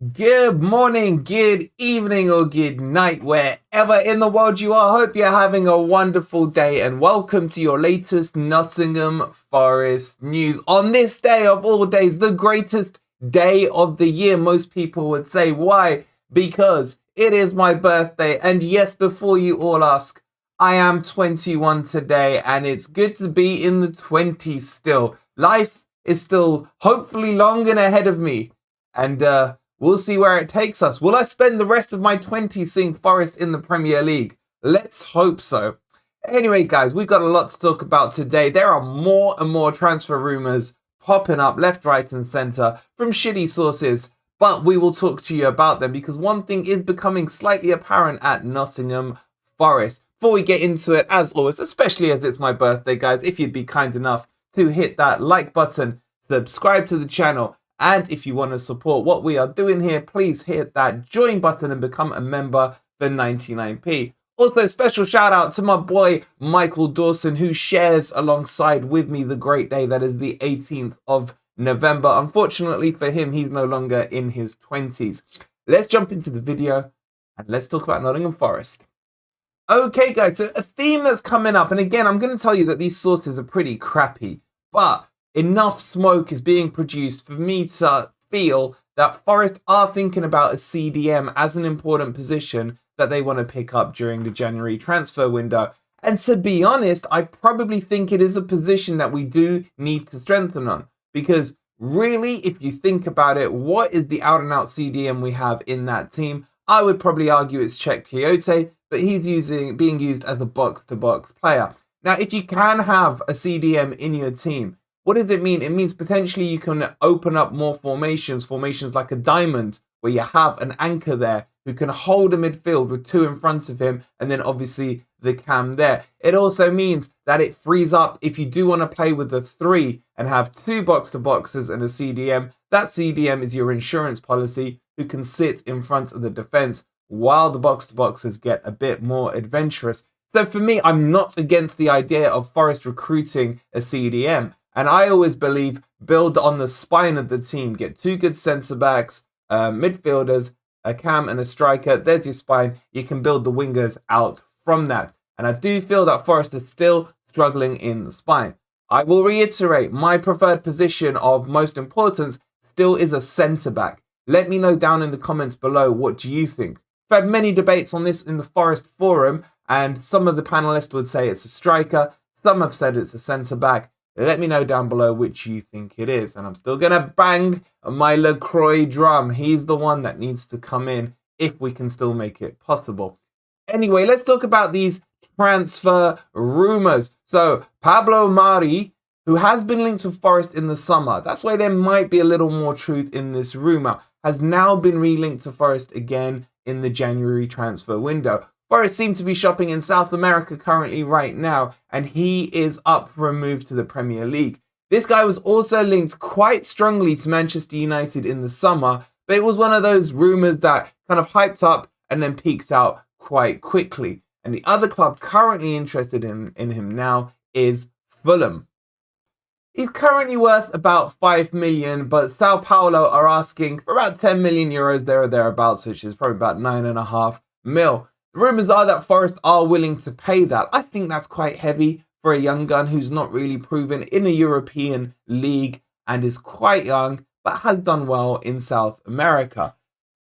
Good morning, good evening, or good night, wherever in the world you are. Hope you're having a wonderful day, and welcome to your latest Nottingham Forest news. On this day of all days, the greatest day of the year, most people would say. Why? Because it is my birthday, and yes, before you all ask, I am 21 today, and it's good to be in the 20s still. Life is still hopefully long and ahead of me, and we'll see where it takes us. Will I spend the rest of my 20s seeing Forest in the Premier League? Let's hope so. Anyway, guys, we've got a lot to talk about today. There are more and more transfer rumours popping up left, right, and centre from shitty sources, but we will talk to you about them because one thing is becoming slightly apparent at Nottingham Forest. Before we get into it, as always, especially as it's my birthday, guys, if you'd be kind enough to hit that like button, subscribe to the channel, and if you want to support what we are doing here, please hit that join button and become a member for 99p. Also, special shout out to my boy Michael Dawson, who shares alongside with me the great day that is the 18th of November. Unfortunately for him, he's no longer in his 20s. Let's jump into the video and let's talk about Nottingham Forest. Okay, guys, so a theme that's coming up, and again, I'm going to tell you that these sources are pretty crappy, but enough smoke is being produced for me to feel that Forest are thinking about a CDM as an important position that they want to pick up during the January transfer window. And to be honest, I probably think it is a position that we do need to strengthen on. Because really, if you think about it, what is the out-and-out CDM we have in that team? I would probably argue it's Czech Kyoto, but he's being used as a box-to-box player. Now, if you can have a CDM in your team, what does it mean? It means potentially you can open up more formations like a diamond, where you have an anchor there who can hold a midfield with two in front of him, and then obviously the cam there. It also means that it frees up if you do want to play with the three and have two box-to-boxes and a CDM. That CDM is your insurance policy who can sit in front of the defense while the box-to-boxes get a bit more adventurous. So for me, I'm not against the idea of Forest recruiting a CDM. And I always believe build on the spine of the team. Get two good centre-backs, midfielders, a cam and a striker. There's your spine. You can build the wingers out from that. And I do feel that Forest is still struggling in the spine. I will reiterate, my preferred position of most importance still is a centre-back. Let me know down in the comments below, what do you think? I've had many debates on this in the Forest forum, and some of the panelists would say it's a striker. Some have said it's a centre-back. Let me know down below which you think it is. And I'm still going to bang my LaCroix drum. He's the one that needs to come in if we can still make it possible. Anyway, let's talk about these transfer rumours. So, Pablo Mari, who has been linked with Forest in the summer, that's why there might be a little more truth in this rumour, has now been relinked to Forest again in the January transfer window. Forest seem to be shopping in South America currently right now, and he is up for a move to the Premier League. This guy was also linked quite strongly to Manchester United in the summer, but it was one of those rumours that kind of hyped up and then peaked out quite quickly. And the other club currently interested in him now is Fulham. He's currently worth about 5 million, but Sao Paulo are asking for about 10 million euros there or thereabouts, which is probably about 9.5 mil. The rumours are that Forest are willing to pay that. I think that's quite heavy for a young gun who's not really proven in a European league and is quite young, but has done well in South America.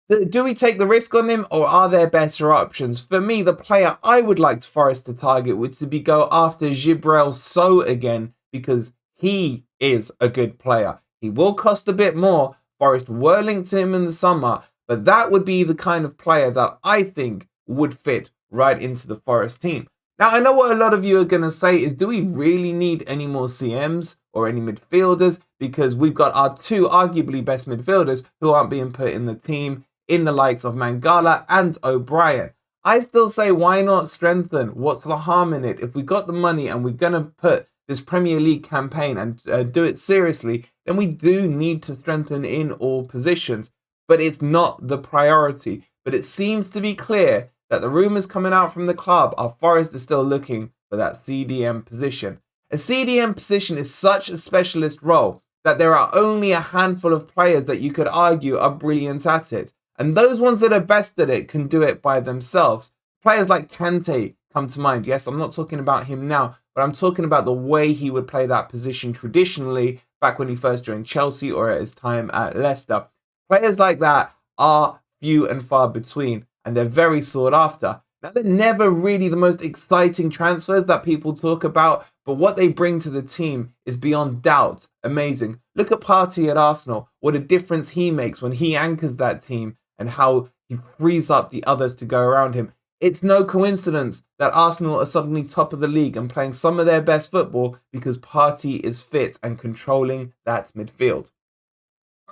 Do we take the risk on him, or are there better options? For me, the player I would like Forest to target would be go after Gibril So again, because he is a good player. He will cost a bit more. Forest were linked to him in the summer, but that would be the kind of player that I think would fit right into the Forest team. Now, I know what a lot of you are going to say is, do we really need any more CMs or any midfielders? Because we've got our two arguably best midfielders who aren't being put in the team, in the likes of Mangala and O'Brien. I still say, why not strengthen? What's the harm in it? If we got the money and we're going to put this Premier League campaign and do it seriously, then we do need to strengthen in all positions. But it's not the priority. But it seems to be clear that the rumours coming out from the club are Forest is still looking for that CDM position. A CDM position is such a specialist role that there are only a handful of players that you could argue are brilliant at it. And those ones that are best at it can do it by themselves. Players like Kante come to mind. Yes, I'm not talking about him now, but I'm talking about the way he would play that position traditionally back when he first joined Chelsea or at his time at Leicester. Players like that are few and far between, and they're very sought after. Now, they're never really the most exciting transfers that people talk about, but what they bring to the team is beyond doubt amazing. Look at Partey at Arsenal, what a difference he makes when he anchors that team and how he frees up the others to go around him. It's no coincidence that Arsenal are suddenly top of the league and playing some of their best football because Partey is fit and controlling that midfield.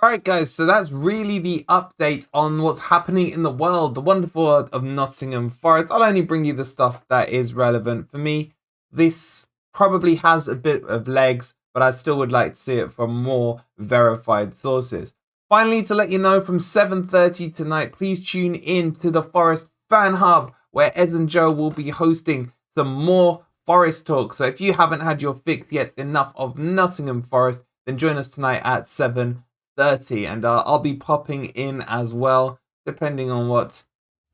Alright guys, so that's really the update on what's happening in the world, the wonderful world of Nottingham Forest. I'll only bring you the stuff that is relevant for me. This probably has a bit of legs, but I still would like to see it from more verified sources. Finally, to let you know, from 7:30 tonight, please tune in to the Forest Fan Hub, where Ez and Joe will be hosting some more Forest talk. So if you haven't had your fix yet enough of Nottingham Forest, then join us tonight at 7:30, and I'll be popping in as well, depending on what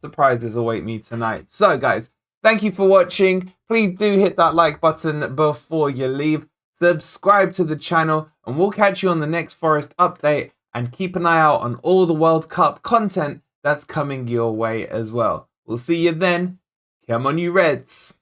surprises await me tonight. So guys, thank you for watching. Please do hit that like button before you leave. Subscribe to the channel, and we'll catch you on the next Forest update, and keep an eye out on all the World Cup content that's coming your way as well. We'll see you then. Come on, you Reds.